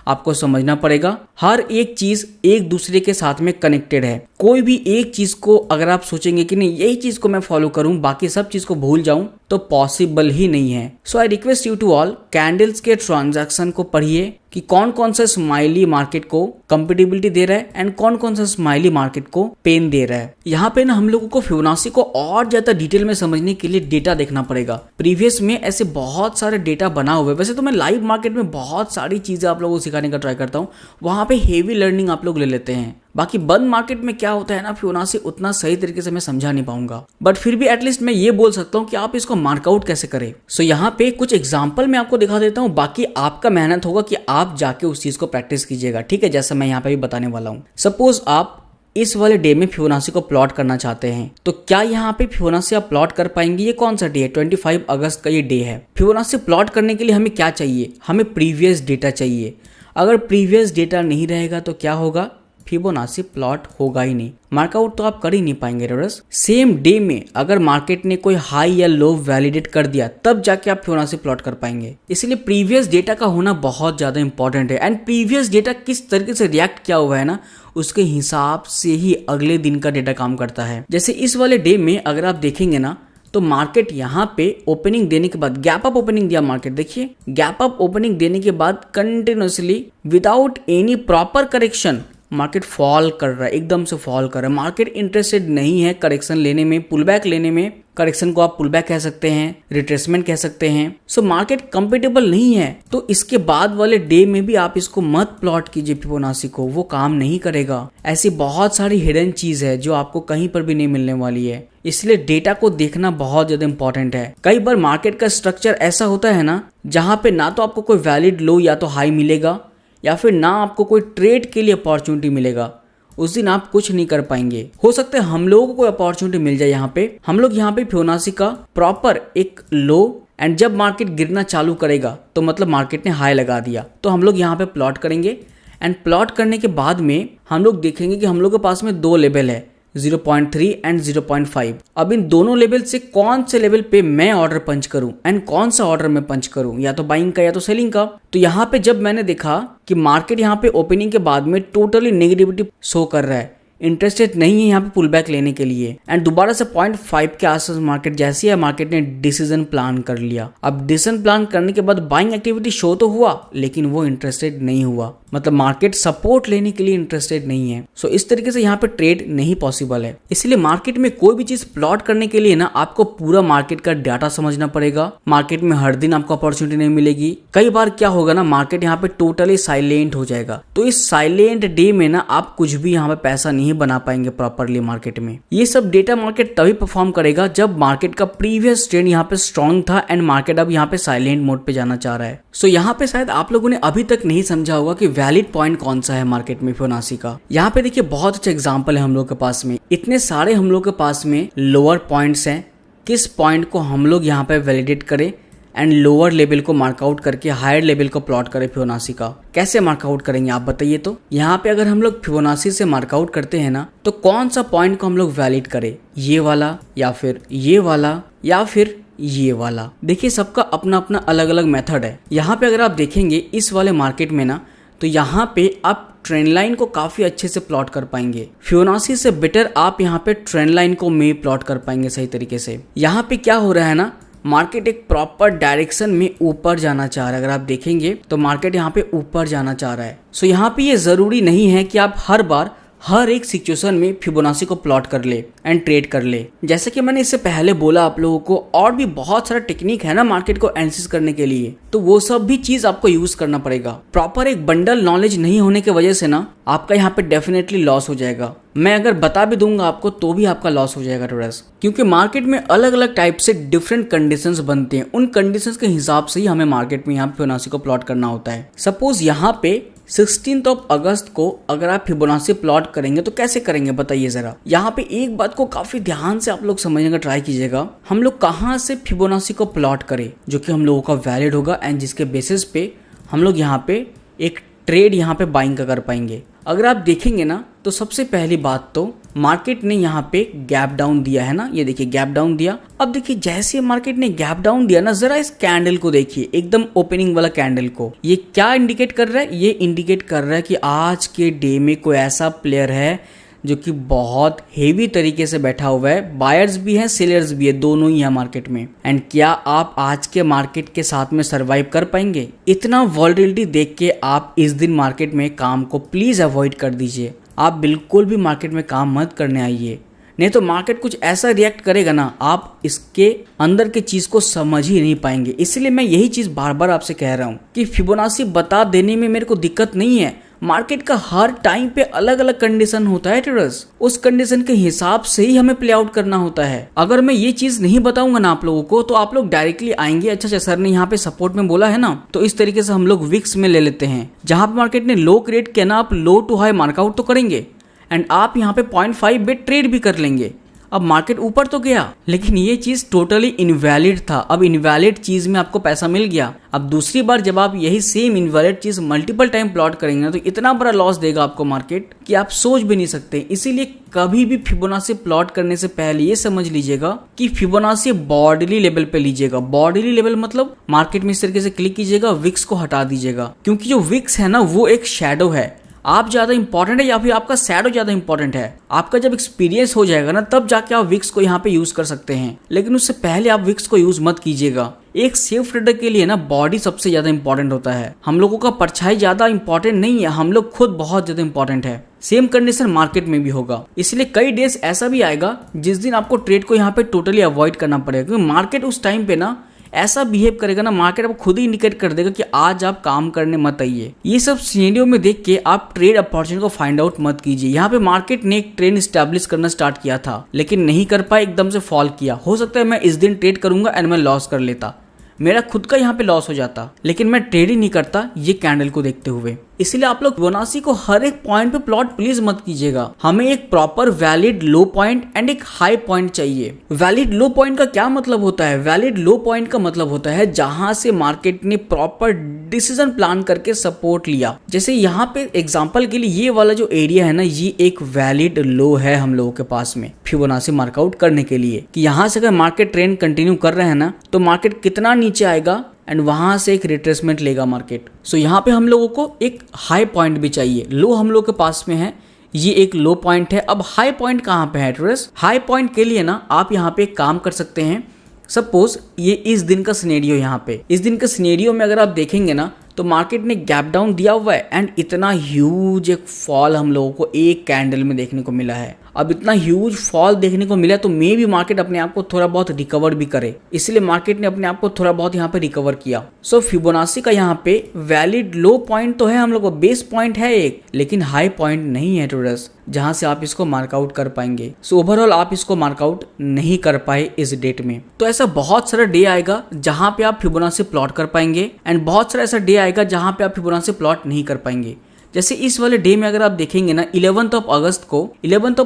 आपको समझना पड़ेगा। हर एक चीज एक दूसरे के साथ में कनेक्टेड है। कोई भी एक चीज को अगर आप सोचेंगे कि नहीं यही चीज को मैं फॉलो करूं, बाकी सब चीज को भूल जाऊं, तो पॉसिबल ही नहीं है। So I request you to all, candles के ट्रांजैक्शन को पढ़िए कि कौन कौन सा स्माइली मार्केट को कंपेटिबिलिटी दे रहा है एंड कौन कौन सा स्माइली मार्केट को पेन दे रहा है। यहाँ पे ना हम लोगों को फिबोनाची को और ज्यादा डिटेल में समझने के लिए डेटा देखना पड़ेगा। प्रीवियस में ऐसे बहुत सारे डेटा बना हुए। वैसे तो मैं लाइव मार्केट में बहुत सारी चीजें आप लोगों को सिखाने का ट्राई करता हूँ, वहां पे हेवी लर्निंग आप लोग ले लेते हैं। बाकी बंद मार्केट में क्या होता है ना, फिबोनाची उतना सही तरीके से मैं समझा नहीं पाऊंगा, बट फिर भी एटलीस्ट मैं ये बोल सकता हूँ कि आप इसको मार्कआउट कैसे करें। सो यहाँ पे कुछ एग्जांपल मैं आपको दिखा देता हूँ, बाकी आपका मेहनत होगा कि आप जाके उस चीज को प्रैक्टिस कीजिएगा, ठीक है, जैसा मैं यहाँ पे भी बताने वाला हूँ। सपोज आप इस वाले डे में फिबोनाची को प्लॉट करना चाहते हैं, तो क्या यहाँ पे फिबोनाची आप प्लॉट कर पाएंगे? ये कौन सा डे है? 25 अगस्त का ये डे है। फिबोनाची प्लॉट करने के लिए हमें क्या चाहिए? हमें प्रीवियस डेटा चाहिए। अगर प्रीवियस डेटा नहीं रहेगा तो क्या होगा? फिबोनाची प्लॉट होगा ही नहीं, मार्कआउट तो आप कर ही नहीं पाएंगे ट्रेडर्स। सेम डे में अगर मार्केट ने कोई हाई या लो वैलिडेट कर दिया तब जाके आप फिबोनाची प्लॉट कर पाएंगे। इसलिए प्रीवियस डेटा का होना बहुत ज्यादा इंपॉर्टेंट है। एंड प्रीवियस डेटा किस तरीके से रिएक्ट किया हुआ है ना, उसके हिसाब से ही अगले दिन का डेटा काम करता है। जैसे इस वाले डे में अगर आप देखेंगे ना, तो मार्केट यहाँ पे ओपनिंग देने के बाद गैप अप ओपनिंग दिया मार्केट, देखिए गैप अप ओपनिंग देने के बाद continuously without any proper correction market fall कर रहा है, एकदम से फॉल कर रहा है। मार्केट इंटरेस्टेड नहीं है करेक्शन लेने में, पुलबैक लेने में। करेक्शन को आप पुलबैक कह सकते हैं, रिट्रेसमेंट कह सकते हैं। सो मार्केट कंपेटेबल नहीं है, तो इसके बाद वाले डे में भी आप इसको मत प्लॉट कीजिए फिबोनाची को, वो काम नहीं करेगा। ऐसी बहुत सारी हिडन चीज है जो आपको कहीं पर भी नहीं मिलने वाली है। इसलिए डेटा को देखना बहुत ज्यादा इंपॉर्टेंट है। कई बार मार्केट का स्ट्रक्चर ऐसा होता है ना, जहाँ पे ना तो आपको कोई वैलिड लो या तो हाई मिलेगा, या फिर ना आपको कोई ट्रेड के लिए अपॉर्चुनिटी मिलेगा। उस दिन आप कुछ नहीं कर पाएंगे। हो सकता है हम लोगों को कोई अपॉर्चुनिटी मिल जाए। यहाँ पे हम लोग यहाँ पे फिबोनाची का प्रॉपर एक लो, एंड जब मार्केट गिरना चालू करेगा तो मतलब मार्केट ने हाई लगा दिया, तो हम लोग यहाँ पे प्लॉट करेंगे। एंड प्लॉट करने के बाद में हम लोग देखेंगे कि हम लोग के पास में दो लेवल है, 0.3 एंड 0.5। अब इन दोनों लेवल से कौन से लेवल पे मैं ऑर्डर पंच करूं एंड कौन सा ऑर्डर मैं पंच करूं, या तो बाइंग का या तो सेलिंग का। तो यहाँ पे जब मैंने देखा कि मार्केट यहाँ पे ओपनिंग के बाद में टोटली नेगेटिविटी शो कर रहा है, इंटरेस्टेड नहीं है यहाँ पे पुल बैक लेने के लिए, एंड दोबारा से 0.5 के आसपास मार्केट जैसी है, मार्केट ने डिसीजन प्लान कर लिया। अब डिसीजन प्लान करने के बाद बाइंग एक्टिविटी शो तो हुआ, लेकिन वो इंटरेस्टेड नहीं हुआ, मतलब मार्केट सपोर्ट लेने के लिए इंटरेस्टेड नहीं है। सो इस तरीके से यहाँ पे ट्रेड नहीं पॉसिबल है। इसलिए मार्केट में कोई भी चीज प्लॉट करने के लिए ना आपको पूरा मार्केट का डाटा समझना पड़ेगा। मार्केट में हर दिन आपको अपॉर्चुनिटी नहीं मिलेगी। कई बार क्या होगा ना, मार्केट यहाँ पे टोटली साइलेंट हो जाएगा, तो इस साइलेंट डे में ना आप कुछ भी यहाँ पे पैसा नहीं बना पाएंगे प्रॉपरली मार्केट में। ये सब डेटा मार्केट तभी परफॉर्म करेगा जब मार्केट का प्रीवियस ट्रेंड यहाँ पे स्ट्रॉन्ग था एंड मार्केट अब यहाँ पे साइलेंट मोड पे जाना चाह रहा है। सो यहाँ पे शायद आप लोगों ने अभी तक नहीं समझा होगा कि वैलिड पॉइंट कौन सा है मार्केट में फिबोनाची का। यहाँ पे देखिए बहुत अच्छा एग्जांपल है हम लोग के पास में, इतने सारे हम लोग के पास में लोअर पॉइंट्स हैं। किस पॉइंट को हम लोग यहाँ पे वैलिडेट करें एंड लोअर लेवल को मार्कआउट करके हायर लेवल को प्लॉट करें फिबोनाची का, कैसे मार्कआउट करेंगे आप बताइए। तो यहाँ पे अगर हम लोग फिबोनाची से मार्कआउट करते हैं ना, तो कौन सा पॉइंट को हम लोग वैलिड करें, ये वाला या फिर ये वाला या फिर ये वाला। देखिए सबका अपना अपना अलग अलग मेथड है। यहाँ पे अगर आप देखेंगे इस वाले मार्केट में ना, तो यहाँ पे आप ट्रेंड लाइन को काफी अच्छे से प्लॉट कर पाएंगे। फिबोनाची से बेटर आप यहाँ पे ट्रेंड लाइन को मे प्लॉट कर पाएंगे सही तरीके से। यहाँ पे क्या हो रहा है ना, मार्केट एक प्रॉपर डायरेक्शन में ऊपर जाना चाह रहा है। अगर आप देखेंगे तो मार्केट यहाँ पे ऊपर जाना चाह रहा है। सो यहाँ पे ये जरूरी नहीं है कि आप हर बार हर एक सिचुएशन में फिबोनाची को प्लॉट कर ले एंड ट्रेड कर ले। जैसे कि मैंने इससे पहले बोला आप लोगों को, और भी बहुत सारा टेक्निक है ना मार्केट को एनालिसिस करने के लिए, तो वो सब भी चीज आपको यूज करना पड़ेगा। प्रॉपर एक बंडल नॉलेज नहीं होने की वजह से ना आपका यहाँ पे डेफिनेटली लॉस हो जाएगा। मैं अगर बता भी दूंगा आपको तो भी आपका लॉस हो जाएगा ट्रेडर्स, क्योंकि मार्केट में अलग अलग टाइप से डिफरेंट कंडीशंस बनते हैं। उन कंडीशंस के हिसाब से ही हमें मार्केट में यहाँ पे फिबोनाची को प्लॉट करना होता है। सपोज यहाँ पे 16 अगस्त को अगर आप फिबोनाची प्लॉट करेंगे तो कैसे करेंगे बताइए जरा। यहाँ पे एक बात को काफी ध्यान से आप लोग समझने का ट्राई कीजिएगा, हम लोग कहाँ से फिबोनाची को प्लॉट करें जो कि हम लोगों का वैलिड होगा एंड जिसके बेसिस पे हम लोग यहाँ पे एक ट्रेड यहाँ पे बाइंग का कर पाएंगे। अगर आप देखेंगे ना, तो सबसे पहली बात तो मार्केट ने यहाँ पे गैप डाउन दिया है ना, ये देखिए गैप डाउन दिया। अब देखिए जैसे मार्केट ने गैप डाउन दिया ना, जरा इस कैंडल को देखिए, एकदम ओपनिंग वाला कैंडल को, ये क्या इंडिकेट कर रहा है, ये इंडिकेट कर रहा है कि आज के डे में कोई ऐसा प्लेयर है जो कि बहुत हेवी तरीके से बैठा हुआ है। बायर्स भी हैं, सेलर्स भी है, दोनों ही है मार्केट में। एंड क्या आप आज के मार्केट के साथ में सरवाइव कर पाएंगे? इतना वॉलेटिलिटी देख के आप इस दिन मार्केट में काम को प्लीज अवॉइड कर दीजिए। आप बिल्कुल भी मार्केट में काम मत करने आइए, नहीं तो मार्केट कुछ ऐसा रिएक्ट करेगा ना, आप इसके अंदर के चीज को समझ ही नहीं पाएंगे। इसलिए मैं यही चीज बार बार आपसे कह रहा हूँ कि फिबोनाची बता देने में मेरे को दिक्कत नहीं है। मार्केट का हर टाइम पे अलग अलग कंडीशन होता है ट्रेडर्स, उस कंडीशन के हिसाब से ही हमें प्ले आउट करना होता है। अगर मैं ये चीज नहीं बताऊंगा ना आप लोगों को, तो आप लोग डायरेक्टली आएंगे, अच्छा सर ने यहाँ पे सपोर्ट में बोला है ना, तो इस तरीके से हम लोग विक्स में ले लेते हैं। जहां पे मार्केट ने लो क्रिएट किया ना, आप लो टू हाई मार्कआउट तो करेंगे एंड आप यहाँ पे 0.5 बेट ट्रेड भी कर लेंगे। अब मार्केट ऊपर तो गया, लेकिन ये चीज टोटली इनवैलिड था। अब इनवैलिड चीज में आपको पैसा मिल गया। अब दूसरी बार जब आप यही सेम इनवैलिड चीज मल्टीपल टाइम प्लॉट करेंगे ना, तो इतना बड़ा लॉस देगा आपको मार्केट कि आप सोच भी नहीं सकते। इसीलिए कभी भी फिबोनाची प्लॉट करने से पहले ये समझ लीजिएगा कि फिबोनाची बॉर्डरली लेवल पे लीजिएगा। बॉर्डरली लेवल मतलब मार्केट में इस तरीके से क्लिक कीजिएगा, विक्स को हटा दीजिएगा, क्योंकि जो विक्स है ना वो एक शैडो है। आप ज्यादा इंपॉर्टेंट है या फिर आपका शैडो ज्यादा इंपॉर्टेंट है? आपका जब एक्सपीरियंस हो जाएगा ना, तब जाके आप विक्स को यहाँ पे यूज कर सकते हैं, लेकिन उससे पहले आप विक्स को यूज मत कीजिएगा। एक सेफ ट्रेडर के लिए ना बॉडी सबसे ज्यादा इंपॉर्टेंट होता है। हम लोगों का परछाई ज्यादा इंपॉर्टेंट नहीं है, हम लोग खुद बहुत ज्यादा इंपॉर्टेंट है। सेम कंडीशन मार्केट में भी होगा। इसलिए कई डेज ऐसा भी आएगा जिस दिन आपको ट्रेड को यहाँ पे टोटली अवॉइड करना पड़ेगा, क्योंकि मार्केट उस टाइम पे ना ऐसा बिहेव करेगा ना, मार्केट आपको खुद ही इंडिकेट कर देगा कि आज आप काम करने मत आइए। ये सब सिनेरियो में देख के आप ट्रेड अपॉर्चुनिटी को फाइंड आउट मत कीजिए। यहाँ पे मार्केट ने एक ट्रेंड स्टैब्लिश करना स्टार्ट किया था, लेकिन नहीं कर पाए, एकदम से फॉल किया। हो सकता है मैं इस दिन ट्रेड करूंगा एंड मैं लॉस कर लेता, मेरा खुद का यहाँ पे लॉस हो जाता, लेकिन मैं ट्रेड ही नहीं करता ये कैंडल को देखते हुए। इसलिए आप लोग फिबोनाची को हर एक पॉइंट पे प्लॉट प्लीज मत कीजिएगा। हमें एक proper valid low point and एक हाई पॉइंट चाहिए। वैलिड लो पॉइंट का क्या मतलब होता है? वैलिड लो पॉइंट का मतलब होता है जहां से मार्केट ने प्रॉपर डिसीजन प्लान करके सपोर्ट लिया। जैसे यहाँ पे एग्जांपल के लिए ये वाला जो एरिया है ना, ये एक वैलिड लो है हम लोगों के पास में फिबोनाची मार्कआउट करने के लिए कि यहाँ से अगर मार्केट ट्रेंड कंटिन्यू कर रहे हैं ना तो मार्केट कितना नीचे आएगा एंड वहां से एक रिट्रेसमेंट लेगा मार्केट। सो यहाँ पे हम लोगों को एक हाई पॉइंट भी चाहिए। लो हम लोग के पास में है, ये एक लो पॉइंट है। अब हाई पॉइंट कहाँ पे है ट्रेडर्स? हाई पॉइंट के लिए ना आप यहाँ पे एक काम कर सकते हैं। सपोज ये इस दिन का सिनेरियो, यहाँ पे इस दिन के सिनेरियो में अगर आप देखेंगे ना तो मार्केट ने गैप डाउन दिया हुआ है एंड इतना ह्यूज एक फॉल हम लोगों को एक कैंडल में देखने को मिला है। अब इतना ह्यूज फॉल देखने को मिला तो मे भी मार्केट अपने आप को थोड़ा बहुत रिकवर भी करे, इसलिए मार्केट ने अपने आप को थोड़ा बहुत यहाँ पे रिकवर किया। सो फिबोनाची का यहाँ पे वैलिड लो पॉइंट तो है हम लोग को, बेस पॉइंट है एक, लेकिन हाई पॉइंट नहीं है ट्रेडर्स जहां से आप इसको मार्कआउट कर पाएंगे। सो ओवरऑल आप इसको मार्कआउट नहीं कर पाए इस डेट में। तो ऐसा बहुत सारा डे आएगा जहां पे आप फिबोनाची प्लॉट कर पाएंगे एंड बहुत सारा ऐसा डे आएगा जहां पे आप फिबोनाची प्लॉट नहीं कर पाएंगे। जैसे इस वाले डे में अगर आप देखेंगे ना 11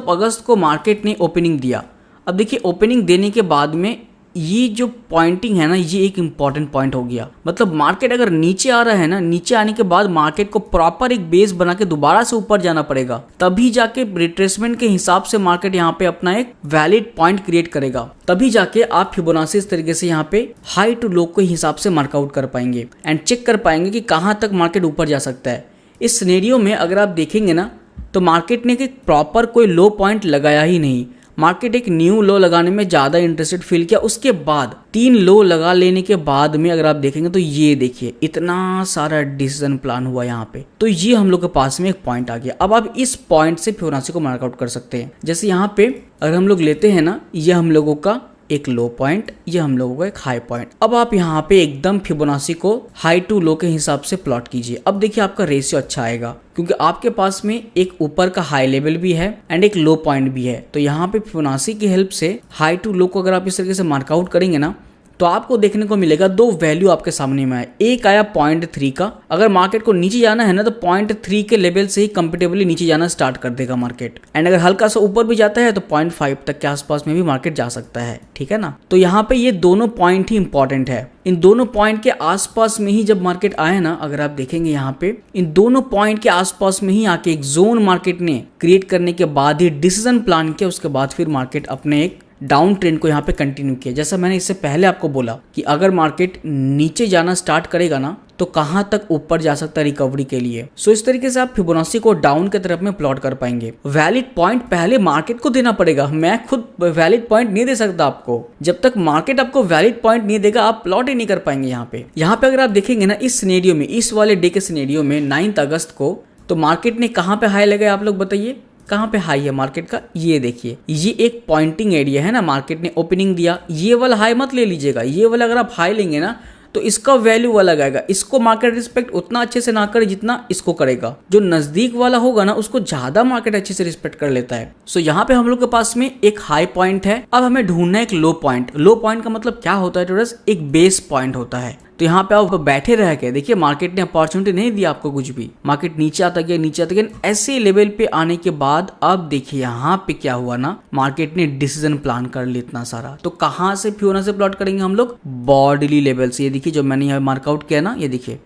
अगस्त को मार्केट ने ओपनिंग दिया। अब देखिए ओपनिंग देने के बाद में ये जो पॉइंटिंग है ना, ये एक इंपॉर्टेंट पॉइंट हो गया। मतलब मार्केट अगर नीचे आ रहा है ना, नीचे आने के बाद मार्केट को प्रॉपर एक बेस बना के दोबारा से ऊपर जाना पड़ेगा, तभी जाके रिट्रेसमेंट के हिसाब से मार्केट यहाँ पे अपना एक वैलिड पॉइंट क्रिएट करेगा। तभी जाके आप फिबोनाची इस तरीके से यहाँ पे हाई टू लो के हिसाब से मार्कआउट कर पाएंगे एंड चेक कर पाएंगे कि कहाँ तक मार्केट ऊपर जा सकता है। इस सिनेरियो में अगर आप देखेंगे ना तो मार्केट ने एक प्रॉपर कोई लो पॉइंट लगाया ही नहीं। मार्केट एक न्यू लो लगाने में ज्यादा इंटरेस्टेड फील किया। उसके बाद 3 लो लगा लेने के बाद में अगर आप देखेंगे तो ये देखिए इतना सारा डिसीजन प्लान हुआ यहाँ पे। तो ये हम लोग के पास में एक पॉइंट आ गया। अब आप इस पॉइंट से फिबोनाची को मार्कआउट कर सकते हैं। जैसे यहाँ पे अगर हम लोग लेते हैं ना, ये हम लोगों का एक लो पॉइंट, ये हम लोगों का एक हाई पॉइंट। अब आप यहाँ पे एकदम फिबोनाची को हाई टू लो के हिसाब से प्लॉट कीजिए। अब देखिए आपका रेशियो अच्छा आएगा क्योंकि आपके पास में एक ऊपर का हाई लेवल भी है एंड एक लो पॉइंट भी है। तो यहाँ पे फिबोनाची की हेल्प से हाई टू लो को अगर आप इस तरीके से मार्कआउट करेंगे ना तो आपको देखने को मिलेगा 2 वैल्यू आपके सामने में आए। एक आया 0.3 का, अगर मार्केट को नीचे जाना है ना तो 0.3 के लेवल से ही कंफर्टेबली नीचे जाना स्टार्ट कर देगा मार्केट एंड अगर हल्का सा ऊपर भी जाता है तो 0.5 तक के आसपास में भी मार्केट जा सकता है। ठीक है ना? तो यहाँ पे ये दोनों पॉइंट ही इंपॉर्टेंट है। इन दोनों पॉइंट के आसपास में ही जब मार्केट आए ना, अगर आप देखेंगे यहाँ पे इन दोनों पॉइंट के आसपास में ही आके एक जोन मार्केट ने क्रिएट करने के बाद ही डिसीजन प्लान किया। उसके बाद फिर मार्केट अपने एक डाउन ट्रेंड को यहाँ पे कंटिन्यू किया। जैसा मैंने इससे पहले आपको बोला कि अगर मार्केट नीचे जाना स्टार्ट करेगा ना तो कहां तक ऊपर जा सकता है रिकवरी के लिए। सो इस तरीके से आप फिबोनाची को डाउन के तरफ में प्लॉट कर पाएंगे। वैलिड पॉइंट पहले मार्केट को देना पड़ेगा। मैं खुद वैलिड पॉइंट नहीं दे सकता आपको। जब तक मार्केट आपको वैलिड पॉइंट नहीं देगा आप प्लॉट ही नहीं कर पाएंगे। यहाँ पे अगर आप देखेंगे ना इस सिनेरियो में, इस वाले डे के सिनेरियो में 9 अगस्त को तो मार्केट ने कहां पे हाई लगाया? आप लोग बताइए कहां पे हाई है मार्केट का? ये देखिए, ये एक पॉइंटिंग एरिया है ना, मार्केट ने ओपनिंग दिया। ये वाला हाई मत ले लीजिएगा, ये वाला अगर आप हाई लेंगे ना तो इसका वैल्यू अलग आएगा। इसको मार्केट रिस्पेक्ट उतना अच्छे से ना करे जितना इसको करेगा। जो नजदीक वाला होगा ना उसको ज्यादा मार्केट अच्छे से रिस्पेक्ट कर लेता है। सो यहाँ पे हम लोग के पास में एक हाई पॉइंट है। अब हमें ढूंढना है एक लो पॉइंट। लो पॉइंट का मतलब क्या होता है ट्रेडर्स? एक बेस पॉइंट होता है। तो यहाँ पे आप बैठे रह के देखिए, मार्केट ने अपॉर्चुनिटी नहीं दी आपको कुछ भी। मार्केट नीचे आता गया ऐसे लेवल पे आने के बाद अब देखिए यहाँ पे क्या हुआ ना, मार्केट ने डिसीजन प्लान कर लिया इतना सारा। तो कहाँ से फिबोनाची प्लॉट करेंगे हम लोग? बॉर्डरली लेवल से। ये देखिए जो मैंने यहाँ मार्कआउट किया ना, ये देखिए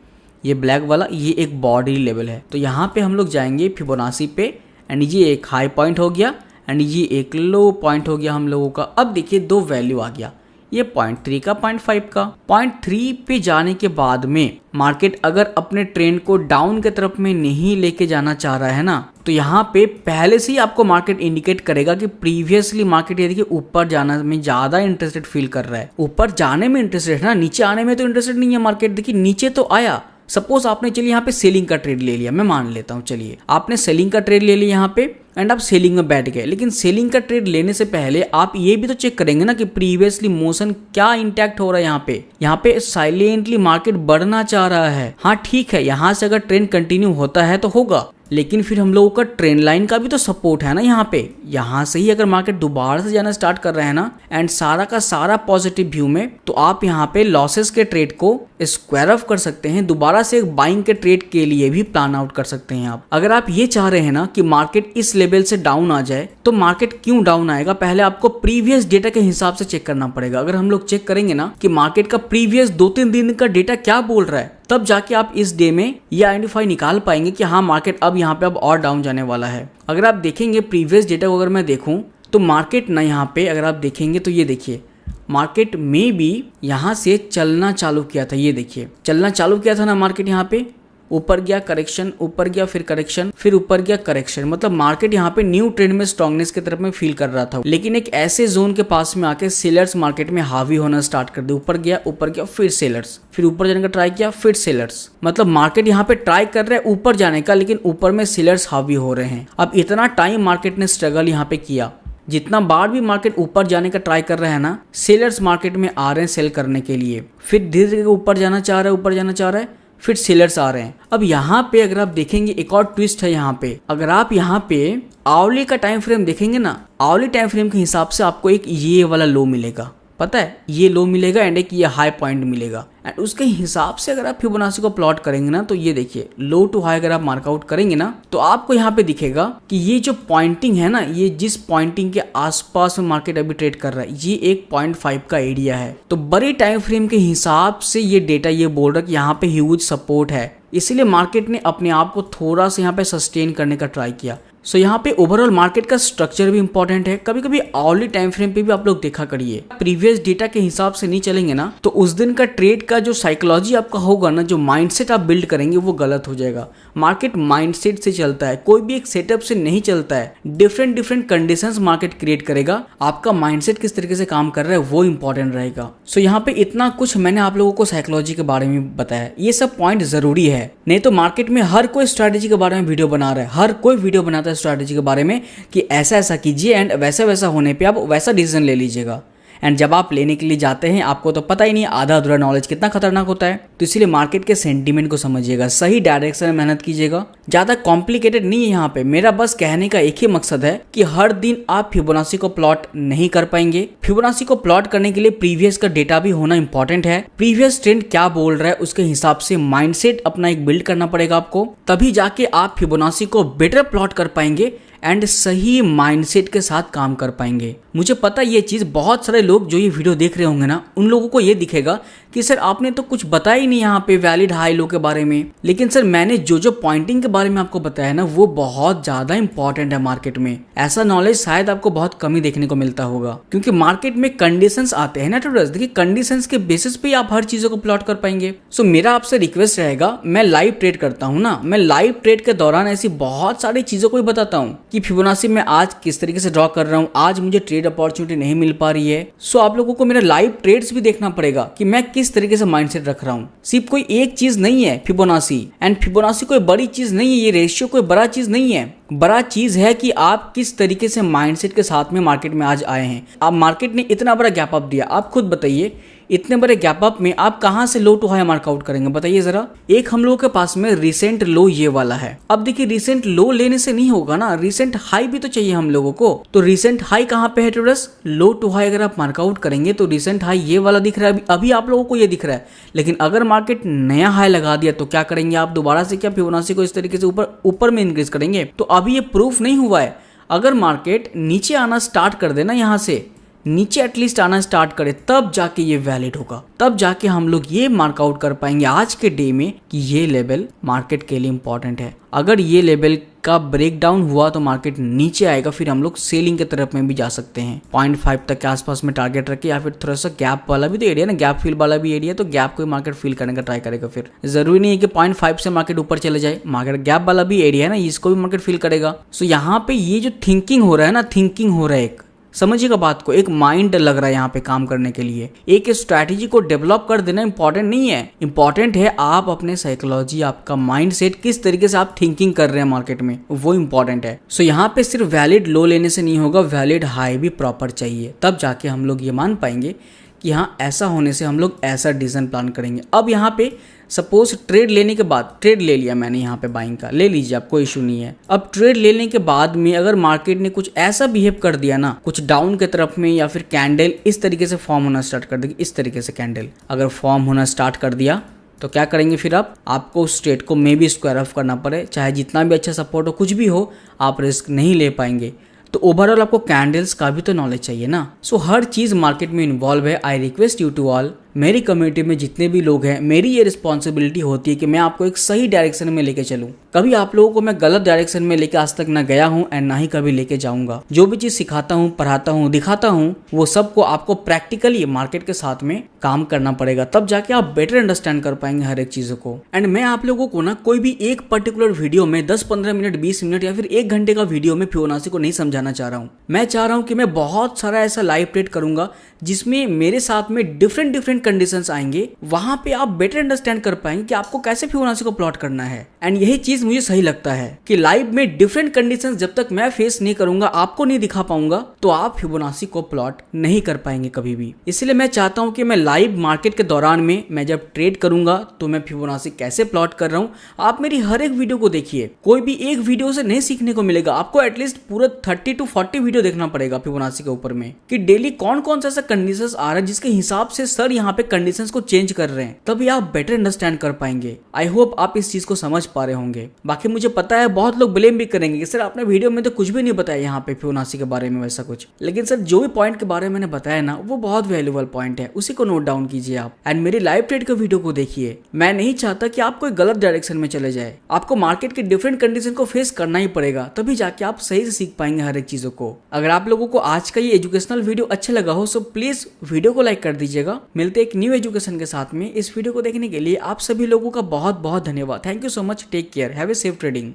ये ब्लैक वाला, ये एक बॉर्डरली लेवल है। तो यहाँ पे हम लोग जाएंगे फिबोनाची पे एंड ये एक हाई पॉइंट हो गया एंड ये एक लो पॉइंट हो गया हम लोगों का। अब देखिए 2 वैल्यू आ गया, ये 0.3 का 0.5 का। 0.3 पे जाने के बाद में मार्केट अगर अपने ट्रेंड को डाउन के तरफ में नहीं लेके जाना चाह रहा है ना तो यहाँ पे पहले से ही आपको मार्केट इंडिकेट करेगा कि प्रीवियसली मार्केट ये देखिए ऊपर जाने में ज्यादा इंटरेस्टेड फील कर रहा है। ऊपर जाने में इंटरेस्टेड है ना, नीचे आने में तो इंटरेस्टेड नहीं है मार्केट। देखिए नीचे तो आया। सपोज आपने चलिए यहाँ पे सेलिंग का ट्रेड ले लिया, मैं मान लेता हूँ, चलिए आपने सेलिंग का ट्रेड ले लिया यहाँ पे एंड आप सेलिंग में बैठ गए। लेकिन सेलिंग का ट्रेड लेने से पहले आप ये भी तो चेक करेंगे ना कि प्रीवियसली मोशन क्या इंटैक्ट हो रहा है। यहाँ पे साइलेंटली मार्केट बढ़ना चाह रहा है। हाँ ठीक है, यहाँ से अगर ट्रेंड कंटिन्यू होता है तो होगा, लेकिन फिर हम लोगों का ट्रेंड लाइन का भी तो सपोर्ट है ना यहाँ से ही अगर मार्केट दोबारा से जाना स्टार्ट कर रहे हैं ना एंड सारा का सारा पॉजिटिव व्यू में, तो आप यहाँ पे लॉसेस के ट्रेड को स्क्वायर ऑफ कर सकते हैं, दोबारा से एक बाइंग के ट्रेड के लिए भी प्लान आउट कर सकते हैं आप। अगर आप ये चाह रहे हैं ना कि मार्केट इस लेवल से डाउन आ जाए, तो मार्केट क्यों डाउन आएगा पहले आपको प्रीवियस डेटा के हिसाब से चेक करना पड़ेगा। अगर हम लोग चेक करेंगे ना कि मार्केट का प्रीवियस 2-3 दिन का डेटा क्या बोल रहा है, तब जाके आप इस डे में ये आइडेंटिफाई निकाल पाएंगे कि हाँ मार्केट अब यहाँ पे अब और डाउन जाने वाला है। अगर आप देखेंगे प्रीवियस डेटा को, अगर मैं देखूं तो मार्केट ना यहाँ पे अगर आप देखेंगे तो ये देखिए मार्केट में भी यहाँ से चलना चालू किया था, ये देखिए चलना चालू किया था ना मार्केट, यहाँ पे ऊपर गया करेक्शन, ऊपर गया फिर करेक्शन, फिर ऊपर गया करेक्शन, मतलब मार्केट यहाँ पे न्यू ट्रेंड में स्ट्रॉन्गनेस की तरफ में फील कर रहा था। लेकिन एक ऐसे जोन के पास में आके सेलर्स मार्केट में हावी होना स्टार्ट कर दे, ऊपर गया फिर सेलर्स, फिर ऊपर जाने का ट्राई किया फिर सेलर्स, मतलब मार्केट यहाँ पे ट्राई कर रहा है ऊपर जाने का, लेकिन ऊपर में सेलर्स हावी हो रहे हैं। अब इतना टाइम मार्केट ने स्ट्रगल यहाँ पे किया, जितना बार भी मार्केट ऊपर जाने का ट्राई कर रहा है ना, सेलर्स मार्केट में आ रहे हैं सेल करने के लिए, फिर धीरे धीरे ऊपर जाना चाह रहा है, फिर सेलर्स आ रहे हैं। अब यहाँ पे अगर आप देखेंगे एक और ट्विस्ट है यहाँ पे, अगर आप यहाँ पे आवली का टाइम फ्रेम देखेंगे ना, आवली टाइम फ्रेम के हिसाब से आपको एक ये वाला लो मिलेगा, पता है ये लो मिलेगा एंड एक ये हाई पॉइंट मिलेगा, एंड उसके हिसाब से अगर आप फिबोनाची को प्लॉट करेंगे ना, तो ये देखिए लो टू हाई अगर आप मार्कआउट करेंगे ना, तो आपको यहाँ पे दिखेगा कि ये जो पॉइंटिंग है ना, ये जिस पॉइंटिंग के आसपास में मार्केट अभी ट्रेड कर रहा है, ये एक 0.5 का एरिया है। तो बड़े टाइम फ्रेम के हिसाब से ये डेटा ये बोल रहा है कि यहाँ पे ह्यूज सपोर्ट है, इसीलिए मार्केट ने अपने आप को थोड़ा सा यहाँ पे सस्टेन करने का ट्राई किया। सो यहाँ पे ओवरऑल मार्केट का स्ट्रक्चर भी इंपॉर्टेंट है। कभी कभी आवली टाइम फ्रेम पे भी आप लोग देखा करिए, प्रीवियस डेटा के हिसाब से नहीं चलेंगे ना, तो उस दिन का ट्रेड का जो साइकोलॉजी आपका होगा ना, जो माइंडसेट आप बिल्ड करेंगे वो गलत हो जाएगा। मार्केट माइंडसेट से चलता है, कोई भी एक सेटअप से नहीं चलता है। डिफरेंट कंडीशंस मार्केट क्रिएट करेगा, आपका माइंडसेट किस तरीके से काम कर रहा है वो इंपॉर्टेंट रहेगा। सो यहाँ पे इतना कुछ मैंने आप लोगों को साइकोलॉजी के बारे में बताया, ये सब पॉइंट जरूरी है, नहीं तो मार्केट में हर कोई स्ट्रैटेजी के बारे में वीडियो बना रहा है, हर कोई वीडियो बनाता है स्ट्रैटेजी के बारे में कि ऐसा ऐसा कीजिए एंड वैसा वैसा होने पे आप वैसा डिसीजन ले लीजिएगा। एंड जब आप लेने के लिए जाते हैं आपको तो पता ही नहीं आधा अधूरा नॉलेज कितना खतरनाक होता है। तो इसीलिए मार्केट के सेंटीमेंट को समझिएगा, सही डायरेक्शन में मेहनत कीजिएगा, ज्यादा कॉम्प्लिकेटेड नहीं है यहाँ पे। मेरा बस कहने का एक ही मकसद है कि हर दिन आप फिबोनाची को प्लॉट नहीं कर पाएंगे। फिबोनाची को प्लॉट करने के लिए प्रीवियस का डेटा भी होना इंपॉर्टेंट है, प्रीवियस ट्रेंड क्या बोल रहा है उसके हिसाब से माइंडसेट अपना एक बिल्ड करना पड़ेगा आपको, तभी जाके आप फिबोनाची को बेटर प्लॉट कर पाएंगे एंड सही माइंडसेट के साथ काम कर पाएंगे। मुझे पता ये चीज बहुत सारे लोग जो ये वीडियो देख रहे होंगे ना, उन लोगों को ये दिखेगा कि सर आपने तो कुछ बताया ही नहीं यहाँ पे वैलिड हाई लो के बारे में। लेकिन सर मैंने जो जो पॉइंटिंग के बारे में आपको बताया ना, वो बहुत ज्यादा इंपॉर्टेंट है मार्केट में। ऐसा नॉलेज शायद आपको बहुत कम ही देखने को मिलता होगा, क्योंकि मार्केट में कंडीशंस आते हैं ना ट्रेडर्स, देखिए कंडीशंस के बेसिस पे आप हर चीजों को प्लॉट कर पाएंगे। सो मेरा आपसे रिक्वेस्ट रहेगा, मैं लाइव ट्रेड करता हूँ ना, मैं लाइव ट्रेड के दौरान ऐसी बहुत सारी चीजों को भी बताता हूँ कि फिबोनाची में आज किस तरीके से ड्रॉ कर रहा हूँ, आज मुझे ट्रेड अपॉर्चुनिटी नहीं मिल पा रही है। सो आप लोगों को मेरा लाइव ट्रेड्स भी देखना पड़ेगा कि मैं किस तरीके से माइंडसेट रख रहा हूँ। सिर्फ कोई एक चीज नहीं है फिबोनाची, एंड फिबोनाची कोई बड़ी चीज नहीं है, ये रेशियो कोई बड़ा चीज नहीं है। बड़ा चीज है कि आप किस तरीके से माइंडसेट के साथ में मार्केट में आज आए हैं। अब मार्केट ने इतना बड़ा गैप अप दिया, आप खुद बताइए इतने बड़े गैप अप में आप कहां से लो टू हाई मार्कआउट करेंगे, बताइए जरा। एक हम लोगों के पास में रिसेंट लो ये वाला है। अब देखिए रिसेंट लो लेने से नहीं होगा ना, रिसेंट हाई भी तो चाहिए हम लोगों को। तो रिसेंट हाई कहां पे है ट्रेडर्स, लो टू हाई अगर आप मार्कआउट करेंगे तो रिसेंट हाई ये वाला दिख रहा है, अभी आप लोगों को ये दिख रहा है। लेकिन अगर मार्केट नया हाई लगा दिया तो क्या करेंगे आप, दोबारा से क्या फिबोनाची को इस तरीके से ऊपर में इंक्रीज करेंगे। तो अभी ये प्रूफ नहीं हुआ है। अगर मार्केट नीचे आना स्टार्ट कर देना, यहाँ से नीचे एटलीस्ट आना स्टार्ट करे, तब जाके ये वैलिड होगा, तब जाके हम लोग ये मार्कआउट कर पाएंगे आज के डे में कि ये लेवल मार्केट के लिए इंपॉर्टेंट है। अगर ये लेवल का ब्रेक डाउन हुआ तो मार्केट नीचे आएगा, फिर हम लोग सेलिंग की तरफ में भी जा सकते हैं। 0.5 तक के आसपास में टारगेट रखे, या फिर थोड़ा सा गैप वाला भी तो एरिया ना, गैप फिल वाला भी एरिया, तो गैप को मार्केट फिल करने का ट्राई करेगा। फिर जरूरी नहीं है कि 0.5 से मार्केट ऊपर चले जाए, मार्केट गैप वाला भी एरिया है ना, इसको भी मार्केट फिल करेगा। सो यहाँ पे ये जो थिंकिंग हो रहा है ना, थिंकिंग हो रहा है, एक समझिएगा बात को, एक माइंड लग रहा है यहाँ पे काम करने के लिए। एक स्ट्रैटेजी को डेवलप कर देना इंपॉर्टेंट नहीं है, इंपॉर्टेंट है आप अपने साइकोलॉजी, आपका माइंडसेट किस तरीके से आप थिंकिंग कर रहे हैं मार्केट में, वो इंपॉर्टेंट है। सो यहाँ पे सिर्फ वैलिड लो लेने से नहीं होगा, वैलिड हाई भी प्रॉपर चाहिए, तब जाके हम लोग ये मान पाएंगे कि हाँ ऐसा होने से हम लोग ऐसा डिसीजन प्लान करेंगे। अब यहाँ पे सपोज ट्रेड लेने के बाद, ट्रेड ले लिया मैंने यहाँ पे बाइंग का, ले लीजिए आप, कोई इशू नहीं है। अब ट्रेड लेने के बाद में अगर मार्केट ने कुछ ऐसा बिहेव कर दिया ना, कुछ डाउन के तरफ में, या फिर कैंडल इस तरीके से फॉर्म होना स्टार्ट कर देगी, इस तरीके से कैंडल अगर फॉर्म होना स्टार्ट कर दिया तो क्या करेंगे फिर आपको उस ट्रेड को मे बी स्क्वायर ऑफ करना पड़े, चाहे जितना भी अच्छा सपोर्ट हो, कुछ भी हो, आप रिस्क नहीं ले पाएंगे। तो ओवरऑल आपको कैंडल्स का भी तो नॉलेज चाहिए ना। सो हर चीज मार्केट में इन्वॉल्व है। I request you to all, मेरी कम्युनिटी में जितने भी लोग हैं, मेरी ये रिस्पॉन्सिबिलिटी होती है कि मैं आपको एक सही डायरेक्शन में लेके चलूं। कभी आप लोगों को मैं गलत डायरेक्शन में लेके आज तक ना गया हूं एंड ना ही कभी लेके जाऊंगा। जो भी चीज सिखाता हूं, पढ़ाता हूं, दिखाता हूं, वो सबको आपको प्रैक्टिकली मार्केट के साथ में काम करना पड़ेगा, तब जाके आप बेटर अंडरस्टैंड कर पाएंगे हर एक चीजों को। एंड मैं आप लोगों को ना कोई भी एक पर्टिकुलर वीडियो में 10-15 मिनट, 20 मिनट या फिर 1 घंटे का वीडियो में फिबोनाची को नहीं समझाना चाह रहा हूं। मैं चाह रहा हूं कि मैं बहुत सारा ऐसा लाइव ट्रेड करूंगा जिसमें मेरे साथ में डिफरेंट कंडीशंस आएंगे, वहां पे आप बेटर अंडरस्टैंड कर पाएंगे कि आपको कैसे फिबोनाची को प्लॉट करना है। एंड यही चीज मुझे सही लगता है कि लाइव में डिफरेंट कंडीशंस जब तक मैं फेस नहीं करूंगा, आपको नहीं दिखा पाऊंगा, तो आप फिबोनाची को प्लॉट नहीं कर पाएंगे कभी भी। इसलिए मैं चाहता हूं कि मैं लाइव मार्केट के दौरान में मैं जब ट्रेड करूंगा तो मैं फिबोनाची कैसे प्लॉट कर रहा हूं, आप मेरी हर एक वीडियो को देखिए। कोई भी एक वीडियो से नहीं सीखने को मिलेगा, आपको एटलीस्ट पूरा 30 to 40 वीडियो देखना पड़ेगा फिबोनाची के ऊपर में, कि डेली कौन कौन सा कंडीशंस आ रहा है जिसके हिसाब से सर यहाँ पे कंडीशंस को चेंज कर रहे हैं, तभी आप बेटर अंडरस्टैंड कर पाएंगे। आई होप आप इस चीज को समझ पा रहे होंगे। बाकी मुझे पता है बहुत लोग ब्लेम भी करेंगे कि सर आपने वीडियो में तो कुछ भी नहीं बताया यहाँ पे फिबोनाची के बारे में वैसा कुछ, लेकिन सर जो भी पॉइंट के बारे में मैंने बताया ना, वो बहुत वैल्यूएबल पॉइंट है, उसी को नोट डाउन कीजिए आप एंड मेरी लाइव ट्रेड के वीडियो को देखिए। मैं नहीं चाहता कि आप कोई गलत डायरेक्शन में चले जाए, आपको मार्केट के डिफरेंट कंडीशन को फेस करना ही पड़ेगा, तभी जाके आप सही से सीख पाएंगे हर एक चीजों को। अगर आप लोगों को आज का ये एजुकेशनल वीडियो अच्छा लगा हो सो प्लीज वीडियो को लाइक कर दीजिएगा। मिलते एक न्यू एजुकेशन के साथ में। इस वीडियो को देखने के लिए आप सभी लोगों का बहुत बहुत धन्यवाद। Thank you so much, take care, have a safe trading.